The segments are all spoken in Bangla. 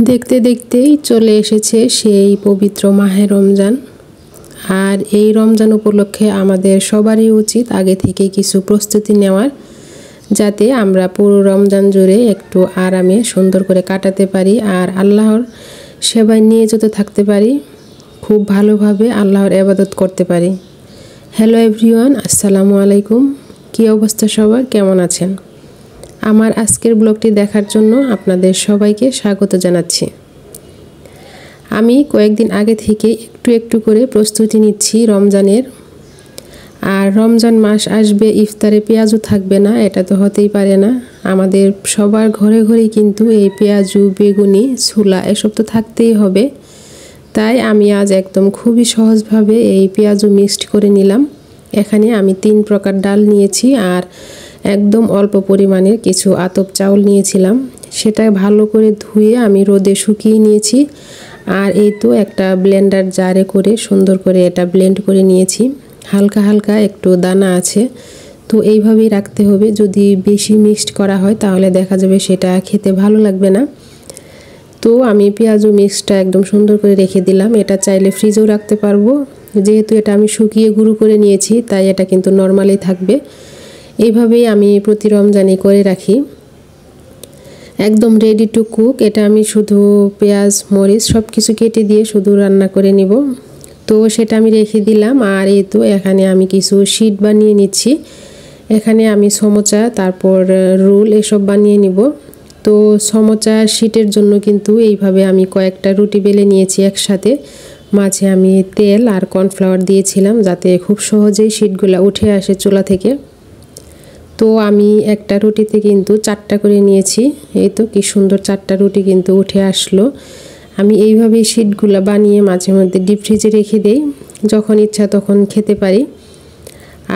দেখতে দেখতেই চলে এসেছে সেই পবিত্র মাহে রমজান। আর এই রমজান উপলক্ষে আমাদের সবারই উচিত আগে থেকে কিছু প্রস্তুতি নেওয়ার, যাতে আমরা পুরো রমজান জুড়ে একটু আরামে সুন্দর করে কাটাতে পারি আর আল্লাহর সেবায় নিয়োজিত থাকতে পারি, খুব ভালোভাবে আল্লাহর ইবাদত করতে পারি। হ্যালো এভরিওয়ান, আসসালামু আলাইকুম। কী অবস্থা সবার, কেমন আছেন? আমার আজকের ব্লগটি দেখার জন্য আপনাদের সবাইকে স্বাগত জানাচ্ছি। আমি কয়েকদিন আগে থেকে একটু একটু করে প্রস্তুতি নিচ্ছি রমজানের। আর রমজান মাস আসবে, ইফতারে পেঁয়াজও থাকবে না, এটা তো হতেই পারে না। আমাদের সবার ঘরে ঘরেই কিন্তু এই পেঁয়াজু, বেগুনি, ছোলা এসব তো থাকতেই হবে। তাই আমি আজ একদম খুবই সহজভাবে এই পেঁয়াজু মিক্সড করে নিলাম। এখানে আমি 3 প্রকার ডাল নিয়েছি আর একদম অল্প পরিমাণের কিছু আতপ চাউল নিয়েছিলাম। সেটা ভালো করে ধুয়ে আমি রোদে শুকিয়ে নিয়েছি। আর এই তো একটা ব্লেন্ডার জারে করে সুন্দর করে এটা ব্লেন্ড করে নিয়েছি। হালকা হালকা একটু দানা আছে, তো এইভাবেই রাখতে হবে। যদি বেশি মিক্সড করা হয় তাহলে দেখা যাবে সেটা খেতে ভালো লাগবে না। তো আমি পেঁয়াজু মিক্সটা একদম সুন্দর করে রেখে দিলাম। এটা চাইলে ফ্রিজেও রাখতে পারবো, যেহেতু এটা আমি শুকিয়ে গুঁড়ো করে নিয়েছি তাই এটা কিন্তু নর্মালি থাকবে। এইভাবেই আমি প্রতি রমজানে করে রাখি। একদম রেডি টু কুক। এটা আমি শুধু পেঁয়াজ, মরিচ সব কিছু কেটে দিয়ে শুধু রান্না করে নিব। তো সেটা আমি রেখে দিলাম। আর এই তো এখানে আমি কিছু শিট বানিয়ে নিচ্ছি। এখানে আমি সমোচা, তারপর রোল এসব বানিয়ে নিব। তো সমোচা শিটের জন্য কিন্তু এইভাবে আমি কয়েকটা রুটি বেলে নিয়েছি একসাথে। মাঝে আমি তেল আর কর্নফ্লাওয়ার দিয়েছিলাম যাতে খুব সহজেই শিটগুলো উঠে আসে চুলা থেকে। তো আমি একটা রুটিতে কিন্তু 4টা করে নিয়েছি। এই তো কি সুন্দর 4টা রুটি কিন্তু উঠে আসলো। আমি এইভাবেই শিটগুলো বানিয়ে মাঝে মধ্যে ডিপ ফ্রিজে রেখে দেই, যখন ইচ্ছা তখন খেতে পারি।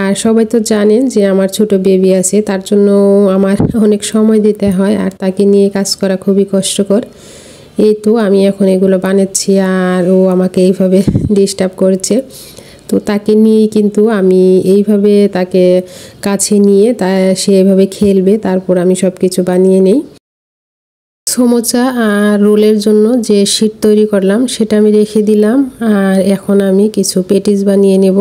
আর সবাই তো জানেন যে আমার ছোট বেবি আছে, তার জন্য আমার অনেক সময় দিতে হয় আর তাকে নিয়ে কাজ করা খুবই কষ্টকর। এই তো আমি এখন এগুলো বানাচ্ছি আর ও আমাকে এইভাবে ডিস্টার্ব করছে। তো তাকে নিয়েই কিন্তু আমি এইভাবে তাকে কাছে নিয়ে সে এভাবে খেলবে, তারপর আমি সব কিছু বানিয়ে নেই। সমোচা আর রোলের জন্য যে শিট তৈরি করলাম সেটা আমি রেখে দিলাম। আর এখন আমি কিছু পেটিস বানিয়ে নেব।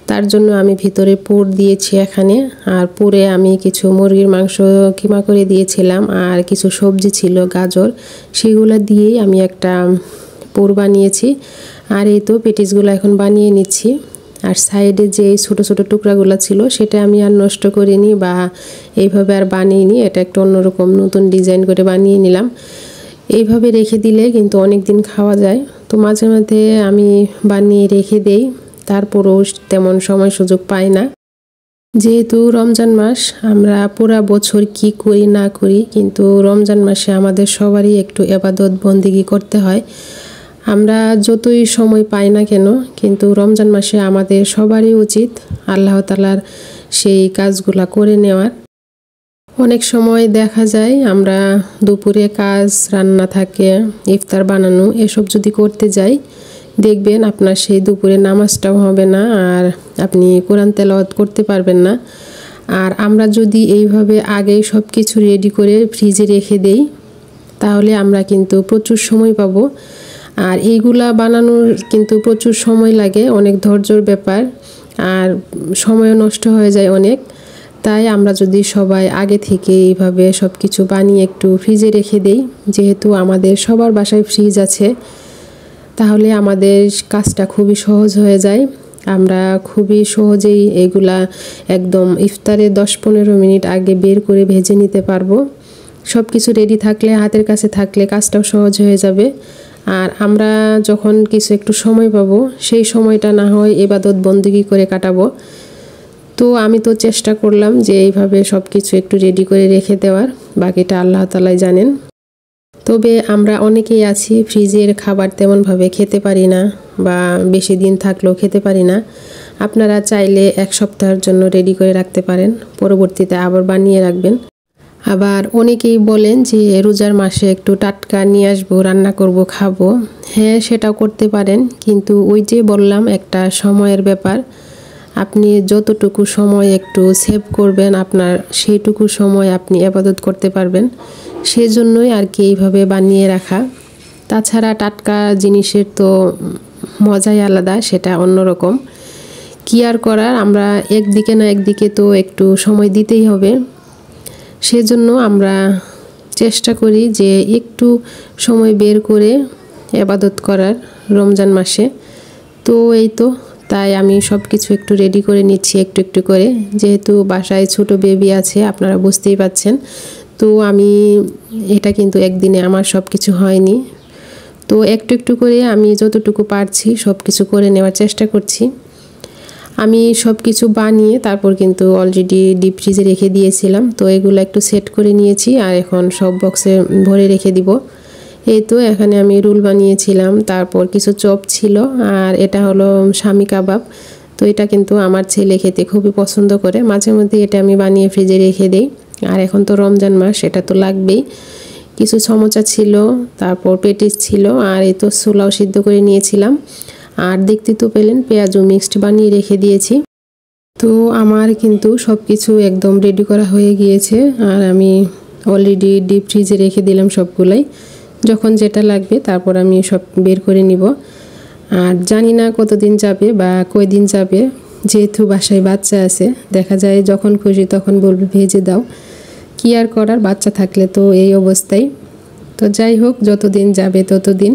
তার জন্য আমি ভিতরে পুর দিয়েছি এখানে। আর পুরে আমি কিছু মুরগির মাংস কিমা করে দিয়েছিলাম আর কিছু সবজি ছিল, গাজর, সেগুলো দিয়েই আমি একটা পুর বানিয়েছি। আর এই তো পেটিসগুলো এখন বানিয়ে নিচ্ছি। আর সাইডে যে ছোট ছোট টুকরাগুলো ছিল সেটা আমি আর নষ্ট করিনি বা এইভাবে আর বানিয়ে, এটা একটা অন্যরকম নতুন ডিজাইন করে বানিয়ে নিলাম। এইভাবে রেখে দিলে কিন্তু অনেক দিন খাওয়া যায়। তো মাঝে মাঝে আমি বানিয়ে রেখে দেই, তারপরও তেমন সময় সুযোগ পাই না। যেহেতু রমজান মাস, আমরা পুরা বছর কি করি না করি, কিন্তু রমজান মাসে আমাদের সবারই একটু ইবাদত বন্দেগী করতে হয়। আমরা যতই সময় পাই না কেন, কিন্তু রমজান মাসে আমাদের সবারই উচিত আল্লাহ তাআলার সেই কাজগুলা করে নেওয়ার। অনেক সময় দেখা যায় আমরা দুপুরে কাজ, রান্না থাকে, ইফতার বানানো এসব যদি করতে যাই, দেখবেন আপনার সেই দুপুরে নামাজটাও হবে না আর আপনি কোরআন তেলাওয়াত করতে পারবেন না। আর আমরা যদি এইভাবে আগেই সব কিছু রেডি করে ফ্রিজে রেখে দেই তাহলে আমরা কিন্তু প্রচুর সময় পাবো। আর এইগুলা বানানোর কিন্তু প্রচুর সময় লাগে, অনেক ধৈর্যর ব্যাপার আর সময় নষ্ট হয়ে যায় অনেক। তাই আমরা যদি সবাই আগে থেকে এইভাবে সব কিছু বানিয়ে একটু ফ্রিজে রেখে দেই, যেহেতু আমাদের সবার বাসায় ফ্রিজ আছে, তাহলে আমাদের কাজটা খুবই সহজ হয়ে যায়। আমরা খুবই সহজেই এগুলা একদম ইফতারে 10-15 মিনিট আগে বের করে ভেজে নিতে পারবো। সব কিছু রেডি থাকলে, হাতের কাছে থাকলে কাজটাও সহজ হয়ে যাবে। আর আমরা যখন কিছু একটু সময় পাবো, সেই সময়টা না হয় ইবাদত বন্দেগী করে কাটাবো। তো আমি তো চেষ্টা করলাম যে এইভাবে সব কিছু একটু রেডি করে রেখে দেওয়ার, বাকিটা আল্লাহ তাআলাই জানেন। তবে আমরা অনেকেই আছি ফ্রিজের খাবার তেমনভাবে খেতে পারি না বা বেশি দিন থাকলেও খেতে পারি না। আপনারা চাইলে 1 সপ্তাহের জন্য রেডি করে রাখতে পারেন, পরবর্তীতে আবার বানিয়ে রাখবেন। আবার অনেকেই বলেন যে রোজার মাসে একটু টাটকা নিয়ে আসবো, রান্না করব, খাবো। হ্যাঁ, সেটাও করতে পারেন, কিন্তু ওই যে বললাম একটা সময়ের ব্যাপার। আপনি যতটুকু সময় একটু সেভ করবেন, আপনার সেইটুকু সময় আপনি ইবাদত করতে পারবেন। সেজন্যই আর কি এইভাবে বানিয়ে রাখা। তাছাড়া টাটকা জিনিসের তো মজাই আলাদা, সেটা অন্যরকম। কি আর করার, আমরা একদিকে না একদিকে তো একটু সময় দিতেই হবে। সেজন্য আমরা চেষ্টা করি যে একটু সময় বের করে ইবাদত করার রমজান মাসে। তো এই তো, তাই আমি সব কিছু একটু রেডি করে নিচ্ছি একটু একটু করে, যেহেতু বাসায় ছোট বেবি আছে, আপনারা বুঝতেই পাচ্ছেন। তো আমি এটা কিন্তু একদিনে আমার সব কিছু হয়নি, তো একটু একটু করে আমি যতটুকু পারছি সব কিছু করে নেওয়ার চেষ্টা করছি। আমি সব কিছু বানিয়ে তারপর কিন্তু অলরেডি ডিপ ফ্রিজে রেখে দিয়েছিলাম, তো এগুলো একটু সেট করে নিয়েছি আর এখন সব বক্সে ভরে রেখে দিব। এই তো এখানে আমি রোল বানিয়েছিলাম, তারপর কিছু চপ ছিল, আর এটা হলো শামি কাবাব। তো এটা কিন্তু আমার ছেলে খেতে খুবই পছন্দ করে, মাঝে মধ্যে এটা আমি বানিয়ে ফ্রিজে রেখে দিই। আর এখন তো রমজান মাস, এটা তো লাগবেই। কিছু সমোচা ছিল, তারপর পেটিস ছিল, আর এই তো ছোলাও সিদ্ধ করে নিয়েছিলাম। আর দেখতে তো পেলেন পেঁয়াজও মিক্সড বানিয়ে রেখে দিয়েছি। তো আমার কিন্তু সব কিছু একদম রেডি করা হয়ে গিয়েছে, আর আমি অলরেডি ডিপ ফ্রিজে রেখে দিলাম সবগুলাই। যখন যেটা লাগবে তারপর আমি সব বের করে নিব। আর জানি না কতদিন যাবে বা কয়দিন যাবে, যেহেতু বাসায় বাচ্চা আছে, দেখা যায় যখন খুশি তখন বলবে ভেজে দাও। কি আর করার, বাচ্চা থাকলে তো এই অবস্থাই। তো যাই হোক, যতদিন যাবে ততদিন।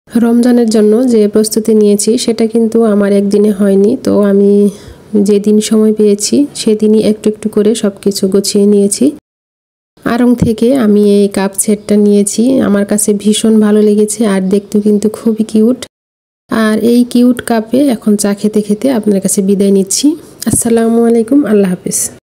রমজানের জন্য যে প্রস্তুতি নিয়েছি সেটা কিন্তু আমার একদিনে হয়নি, তো আমি যেদিন সময় পেয়েছি সেদিনই একটু একটু করে সব কিছু গুছিয়ে নিয়েছি। আড়ং থেকে আমি এই কাপ সেটটা নিয়েছি, আমার কাছে ভীষণ ভালো লেগেছে, আর দেখতেও কিন্তু খুবই কিউট। আর এই কিউট কাপে এখন চা খেতে খেতে আপনার কাছে বিদায় নিচ্ছি। আসসালামু আলাইকুম, আল্লাহ হাফেজ।